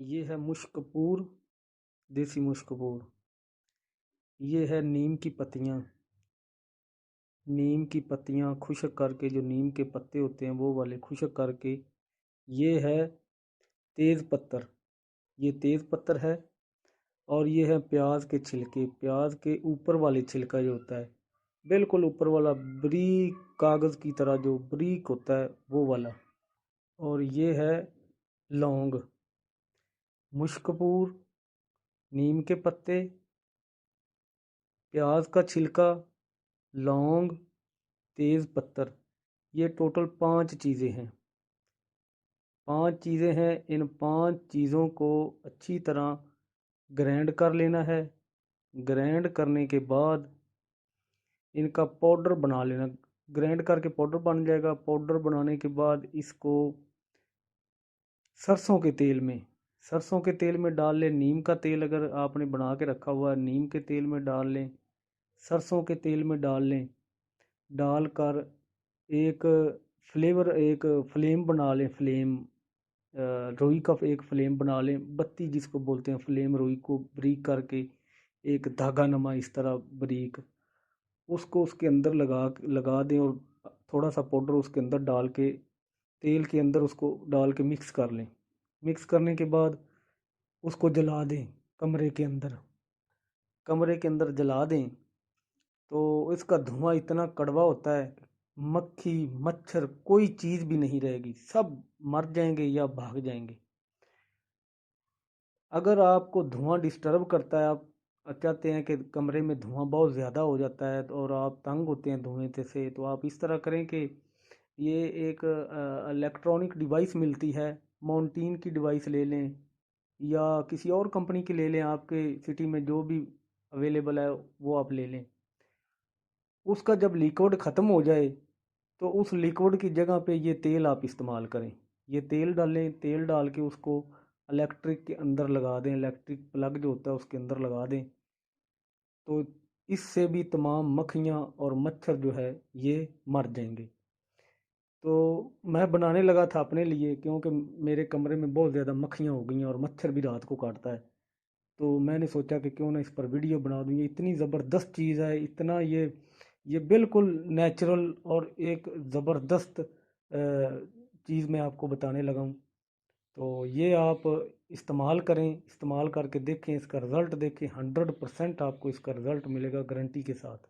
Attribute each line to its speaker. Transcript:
Speaker 1: ये है मुश्कपूर, देसी मुश्कपूर। ये है नीम की पत्तियाँ। नीम की पत्तियाँ खुश्क करके, जो नीम के पत्ते होते हैं वो वाले खुश्क करके। ये है तेज़ पत्तर। ये तेज़ पत्तर है। और ये है प्याज के छिलके। प्याज के ऊपर वाले छिलका जो होता है, बिल्कुल ऊपर वाला, बारीक कागज़ की तरह जो बारीक होता है वो वाला। और ये है लौंग। मुश्कपूर, नीम के पत्ते, प्याज का छिलका, लौंग, तेज़ पत्तर। ये टोटल 5 चीज़ें हैं। 5 चीज़ें हैं। इन 5 चीज़ों को अच्छी तरह ग्राइंड कर लेना है। ग्राइंड करने के बाद इनका पाउडर बना लेना। ग्राइंड करके पाउडर बन जाएगा। पाउडर बनाने के बाद इसको सरसों के तेल में, सरसों के तेल में डाल लें। नीम का तेल अगर आपने बना के रखा हुआ है, नीम के तेल में डाल लें। सरसों के तेल में डाल लें। डाल कर एक एक फ्लेम बना लें। फ्लेम रुई का एक फ्लेम बना लें। बत्ती जिसको बोलते हैं, फ्लेम रुई को बारीक करके एक धागा नमा इस तरह बारीक, उसको उसके अंदर लगा दें। और थोड़ा सा पाउडर उसके अंदर डाल के, तेल के अंदर उसको डाल के मिक्स कर लें। मिक्स करने के बाद उसको जला दें। कमरे के अंदर, कमरे के अंदर जला दें तो इसका धुआं इतना कड़वा होता है, मक्खी मच्छर कोई चीज़ भी नहीं रहेगी, सब मर जाएंगे या भाग जाएंगे। अगर आपको धुआं डिस्टर्ब करता है, आप चाहते हैं कि कमरे में धुआं बहुत ज़्यादा हो जाता है और आप तंग होते हैं धुएं से, तो आप इस तरह करें कि ये एक इलेक्ट्रॉनिक डिवाइस मिलती है, माउंटेन की डिवाइस ले लें या किसी और कंपनी की ले लें। आपके सिटी में जो भी अवेलेबल है वो आप ले लें। उसका जब लिक्विड ख़त्म हो जाए तो उस लिक्विड की जगह पे ये तेल आप इस्तेमाल करें। ये तेल डालें। तेल डाल के उसको इलेक्ट्रिक के अंदर लगा दें। इलेक्ट्रिक प्लग जो होता है उसके अंदर लगा दें। तो इससे भी तमाम मक्खियाँ और मच्छर जो है ये मर जाएंगे। तो मैं बनाने लगा था अपने लिए, क्योंकि मेरे कमरे में बहुत ज़्यादा मक्खियाँ हो गई हैं और मच्छर भी रात को काटता है। तो मैंने सोचा कि क्यों ना इस पर वीडियो बना दूँ। ये इतनी ज़बरदस्त चीज़ है, इतना ये बिल्कुल नेचुरल और एक ज़बरदस्त चीज़ मैं आपको बताने लगा हूँ। तो ये आप इस्तेमाल करें। इस्तेमाल करके देखें, इसका रिज़ल्ट देखें। 100% आपको इसका रिज़ल्ट मिलेगा गारंटी के साथ।